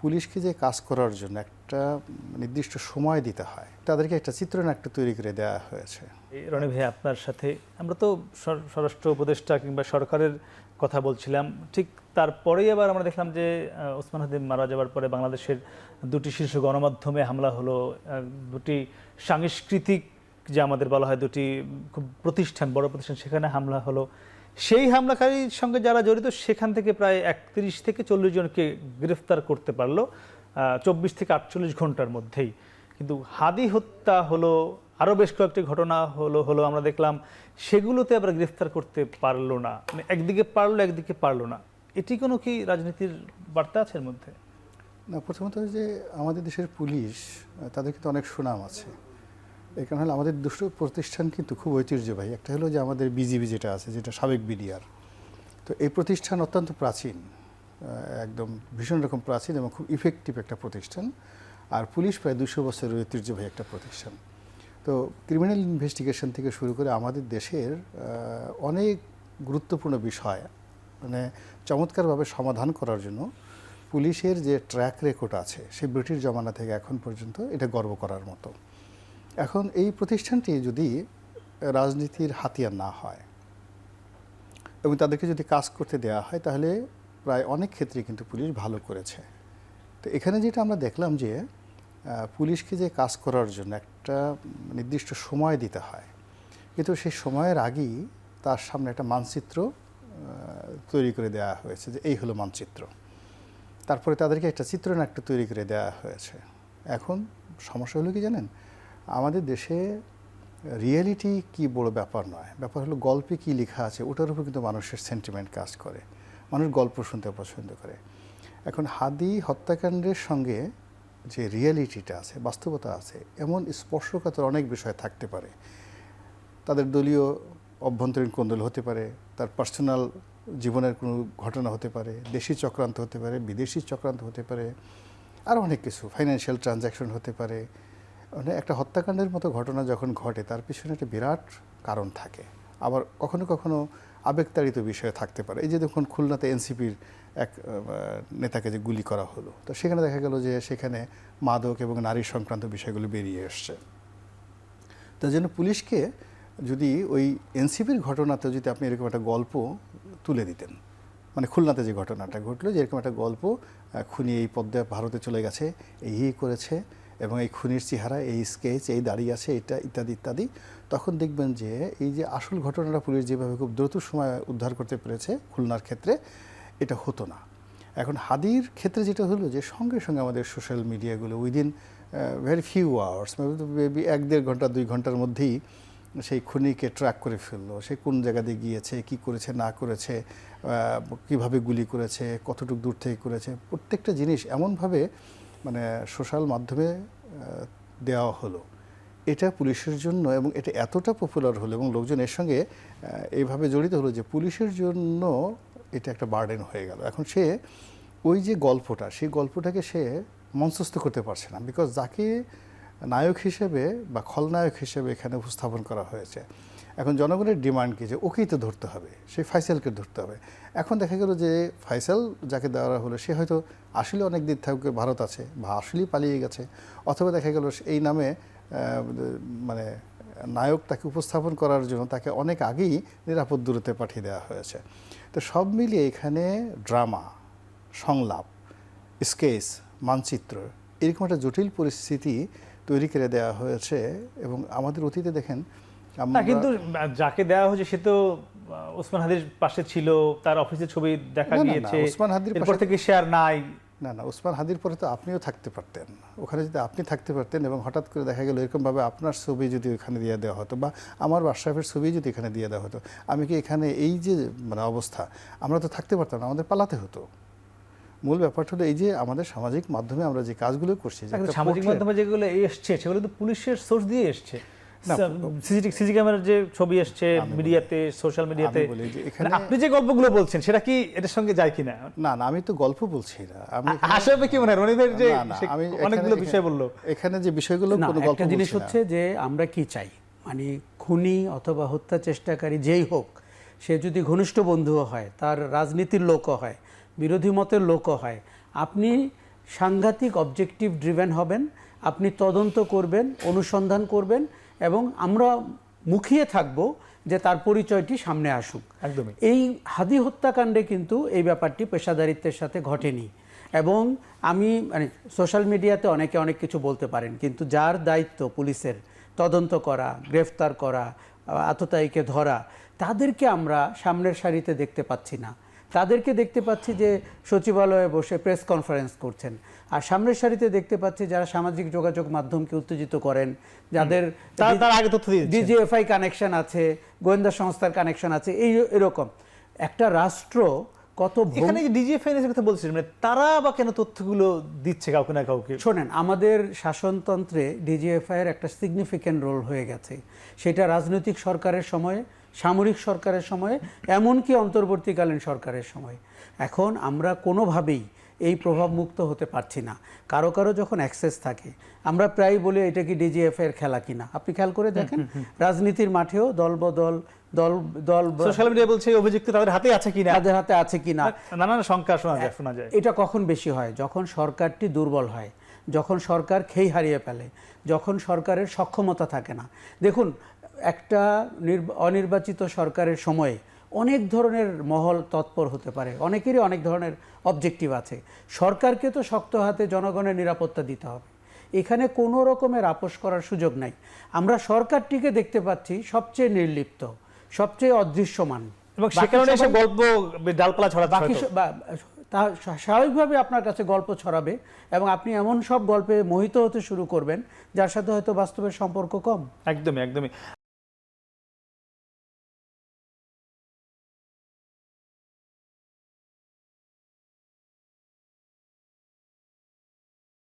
পুলিশকে যে কাজ করার জন্য একটা নির্দিষ্ট সময় দিতে হয়, তাদেরকে একটা চিত্রনাট্য তৈরি করে দেওয়া হয়েছে। রনি ভাই, আপনার সাথে আমরা তো স্বরাষ্ট্র উপদেষ্টা কিংবা সরকারের কথা বলছিলাম, ঠিক তারপরেই আবার আমরা দেখলাম যে ওসমান হাদি মারা যাওয়ার পরে বাংলাদেশের দুটি শীর্ষ গণমাধ্যমে হামলা হলো, দুটি সাংস্কৃতিক যে আমাদের বলা হয় দুটি খুব প্রতিষ্ঠান, বড় প্রতিষ্ঠান, সেখানে হামলা হলো। সেই হামলাকারীর সঙ্গে যারা জড়িত সেখান থেকে প্রায় 31 থেকে 40 জনকে গ্রেফতার করতে পারলো 24 থেকে 48 ঘন্টার মধ্যেই। কিন্তু হাদি হত্যা হলো, আরও বেশ কয়েকটি ঘটনা হলো আমরা দেখলাম, সেগুলোতে আবার গ্রেফতার করতে পারলো না। মানে একদিকে পারলো, একদিকে পারলো না। এটি কোনো কি রাজনীতির বার্তা আছে এর মধ্যে? না, প্রথমত যে আমাদের দেশের পুলিশ, তাদের কিন্তু অনেক সুনাম আছে। এই কারণে হলো আমাদের দুটো প্রতিষ্ঠান কিন্তু খুব ঐতিহ্যবাহী। একটা হলো যে আমাদের বিজিবি যেটা আছে, যেটা সাবেক বিডিআর, তো এই প্রতিষ্ঠান অত্যন্ত প্রাচীন, একদম ভীষণ রকম প্রাচীন এবং খুব ইফেক্টিভ একটা প্রতিষ্ঠান। আর পুলিশ প্রায় 200 বছরের ঐতিহ্যবাহী একটা প্রতিষ্ঠান। তো ক্রিমিনাল ইনভেস্টিগেশন থেকে শুরু করে আমাদের দেশের অনেক গুরুত্বপূর্ণ বিষয় মানে চমৎকারভাবে সমাধান করার জন্য পুলিশের যে ট্র্যাক রেকর্ড আছে, সেই ব্রিটিশ জমানা থেকে এখন পর্যন্ত এটা গর্ব করার মতো। এখন এই প্রতিষ্ঠানটি যদি রাজনীতির হাতিয়ার না হয় এবং তাদেরকে যদি কাজ করতে দেওয়া হয়, তাহলে প্রায় অনেক ক্ষেত্রে কিন্তু পুলিশ ভালো করেছে। তো এখানে যেটা আমরা দেখলাম যে পুলিশকে যে কাজ করার জন্য একটা নির্দিষ্ট সময় দিতে হয়, কিন্তু সেই সময়ের আগেই তার সামনে একটা মানচিত্র তৈরি করে দেওয়া হয়েছে যে এই হলো মানচিত্র। তারপরে তাদেরকে একটা চিত্রনাট্য তৈরি করে দেওয়া হয়েছে। এখন সমস্যা হলো কি জানেন, আমাদের দেশে রিয়েলিটি কি বড় ব্যাপার নয়, ব্যাপার হলো গল্পে কি লেখা আছে ওটার উপর কিন্তু মানুষের সেন্টিমেন্ট কাজ করে, মানুষ গল্প শুনতে পছন্দ করে। এখন হাদি হত্যাকাণ্ডের সঙ্গে যে রিয়েলিটিটা আছে, বাস্তবতা আছে, এমন স্পর্শকাতর অনেক বিষয় থাকতে পারে। তাদের দলীয় অভ্যন্তরীণ কোন্দল হতে পারে, তার পার্সোনাল জীবনের কোনো ঘটনা হতে পারে, দেশি চক্রান্ত হতে পারে, বিদেশি চক্রান্ত হতে পারে, আর অনেক কিছু, ফাইন্যান্সিয়াল ট্রানজ্যাকশন হতে পারে। মানে একটা হত্যাকাণ্ডের মতো ঘটনা যখন ঘটে, তার পিছনে একটা বিরাট কারণ থাকে। আবার কখনো কখনো আবেগতাড়িত বিষয় থাকতে পারে। এই যে দেখুন খুলনাতে এনসিপির এক নেতাকে যে গুলি করা হলো, তো সেখানে দেখা গেল যে সেখানে মাদক এবং নারী সংক্রান্ত বিষয়গুলো বেরিয়ে এসছে। তার জন্য পুলিশকে যদি ওই এনসিপির ঘটনাতে যদি আপনি এরকম একটা গল্প তুলে দিতেন, মানে খুলনাতে যে ঘটনাটা ঘটলো, যে এরকম একটা গল্প, খুনি এই পদ্মা ভারতে চলে গেছে, এই করেছে এবং এই খুনির চেহারা, এই স্কেচ, এই দাঁড়িয়ে আছে, এটা ইত্যাদি ইত্যাদি, তখন দেখবেন যে এই যে আসল ঘটনাটা পুলিশ যেভাবে খুব দ্রুত সময় উদ্ধার করতে পেরেছে খুলনার ক্ষেত্রে, এটা হতো না। এখন হাদির ক্ষেত্রে যেটা হলো যে সঙ্গে সঙ্গে আমাদের সোশ্যাল মিডিয়াগুলো within very few hours, maybe 1-1.5 ঘন্টা 2 ঘন্টার মধ্যেই সেই খুনিকে ট্র্যাক করে ফেললো। সে কোন জায়গা দিয়ে গিয়েছে, কি করেছে না করেছে, কিভাবে গুলি করেছে, কতটুকু দূর থেকে করেছে, প্রত্যেকটা জিনিস এমনভাবে মানে সোশ্যাল মাধ্যমে দেওয়া হলো। এটা পুলিশের জন্য, এবং এটা এতটা পপুলার হলো এবং লোকজন এর সঙ্গে এইভাবে জড়িত হলো যে পুলিশের জন্য এটা একটা বার্ডেন হয়ে গেল। এখন সে ওই যে গল্পটা, সেই গল্পটাকে সে মঞ্চস্থ করতে পারছে না, বিকজ যাকে নায়ক হিসেবে বা খলনায়ক হিসেবে এখানে উপস্থাপন করা হয়েছে, এখন জনগণের ডিমান্ড কি যে ওকেই তো ধরতে হবে, সেই ফাইসালকে ধরতে হবে। এখন দেখা গেল যে ফাইসাল যাকে দেওয়া হলো সে হয়তো আসলে অনেক দিন থেকে ভারত আছে বা আসলেই পালিয়ে গেছে, অথবা দেখা গেল এই নামে মানে নায়ক তাকে উপস্থাপন করার জন্য তাকে অনেক আগেই নিরাপদ দূরত্বে পাঠিয়ে দেওয়া হয়েছে। তো সব মিলিয়ে এখানে ড্রামা, সংলাপ, স্কেচ, মানচিত্র, এরকম একটা জটিল পরিস্থিতি তৈরি করে দেওয়া হয়েছে। এবং আমাদের অতীতে দেখেন কিন্তু যাকে দেওয়া হয়েছে সে তো ওসমান হাদির পাশে ছিল, তার অফিসের ছবি দেখা গিয়েছে, ওসমান হাদির এরপর থেকে সে আর নাই। না, ওসমান হাদির পরে তো আপনিও থাকতে পারতেন ওখানে, যদি আপনি থাকতে পারতেন এবং হঠাৎ করে দেখা গেল এরকমভাবে আপনার ছবি যদি ওখানে দিয়ে দেওয়া হতো বা আমার বাশরাফের ছবি যদি এখানে দিয়ে দেওয়া হতো, আমি কি এখানে এই যে মানে অবস্থা, আমরা তো থাকতে পারতাম না, আমাদের পালাতে হতো। মূল ব্যাপারটা হলো এই যে আমাদের সামাজিক মাধ্যমে আমরা যে কাজগুলো করছি, সামাজিক মাধ্যমে যেগুলো এসছে সেগুলো তো পুলিশের সোর্স দিয়ে এসছে। সিসি ক্যামেরার যে ছবি এসছে মিডিয়াতে, সোশ্যাল মিডিয়াতে, আপনি যে গল্পগুলো বলছেন সেটা কি এটার সঙ্গে যায় কিনা? না, আমি তো গল্প বলছি না। আমি আসলে কি মনে হয় রনি ভাই যে অনেকগুলো বিষয় বললো, এখানে যে বিষয়গুলো কোনো গল্প একটা জিনিস হচ্ছে যে আমরা কি চাই, মানে খুনি অথবা হত্যা চেষ্টাকারী যেই হোক, সে যদি ঘনিষ্ঠ বন্ধুও হয়, তার রাজনীতির লোকও হয়, বিরোধী মতের লোকও হয়, আপনি সাংঘাতিক অবজেক্টিভ ড্রিভেন হবেন, আপনি তদন্ত করবেন, অনুসন্ধান করবেন এবং আমরা মুখিয়ে থাকব যে তার পরিচয়টি সামনে আসুক। একদমই। এই হাদি হত্যাকাণ্ডে কিন্তু এই ব্যাপারটি পেশাদারিত্বের সাথে ঘটেনি এবং আমি মানে সোশ্যাল মিডিয়াতে অনেকে অনেক কিছু বলতে পারেন, কিন্তু যার দায়িত্ব পুলিশের তদন্ত করা, গ্রেফতার করা, আততায়ীকে ধরা, তাদেরকে আমরা সামনের সারিতে দেখতে পাচ্ছি না। তাদেরকে দেখতে পাচ্ছি যে সচিবালয়ে বসে প্রেস কনফারেন্স করছেন, আর সামনের সারিতে দেখতে পাচ্ছি যারা সামাজিক যোগাযোগ মাধ্যমকে উত্তেজিত করেন, যাদের তার আগে তথ্য দিয়ে দিচ্ছেন। ডিজিএফআই কানেকশন আছে, গোয়েন্দা সংস্থার কানেকশন আছে, এরকম একটা রাষ্ট্র কত এখানে যে ডিজিএফআই এর কথা বলছিলেন, মানে তারা বা কেন তথ্যগুলো দিচ্ছে কাউকে না কাউকে? শোনেন, আমাদের শাসনতন্ত্রে ডিজিএফআই এর একটা সিগনিফিক্যান্ট রোল হয়ে গেছে। সেটা রাজনৈতিক সরকারের সময়ে, সামরিক সরকারের সময়ে, এমনকি অন্তর্বর্তীকালীন সরকারের সময়। এখন আমরা কোনোভাবেই এই প্রভাব মুক্ত হতে পারছি না। কারো কারো যখন অ্যাক্সেস থাকে, আমরা প্রায় বলি এটা কি ডিজিএফআই এর খেলা কিনা। আপনি খেয়াল করে দেখেন, রাজনীতির মাঠেও দলবদল, দল সোশ্যাল মিডিয়া বলছে এই অভিযুক্ত তাদের হাতে আছে কিনা, তাদের হাতে আছে কিনা, নানান শঙ্কা শোনা যায়। এটা কখন বেশি হয়? যখন সরকারটি দুর্বল হয়, যখন সরকার খেই হারিয়ে ফেলে, যখন সরকারের সক্ষমতা থাকে না। দেখুন, একটা অনির্বাচিত সরকারের সময়ে অনেক ধরনের মহল তৎপর হতে পারে, অনেকেরই অনেক ধরনের অবজেক্টিভ আছে। সরকারকে তো শক্ত হাতে জনগণের নিরাপত্তা দিতে হবে, এখানে কোনো রকমের আপোষ করার সুযোগ নাই। আমরা সরকারটিকে দেখতে পাচ্ছি সবচেয়ে নির্লিপ্ত, সবচেয়ে অদৃশ্যমান, এবং সে কারণে এসব গল্প ডালপালা ছড়াচ্ছে বাকি তা স্বাভাবিকভাবে আপনার কাছে গল্প ছড়াবে এবং আপনি এমন সব গল্পে মোহিত হতে শুরু করবেন যার সাথে হয়তো বাস্তবের সম্পর্ক কম। একদমই।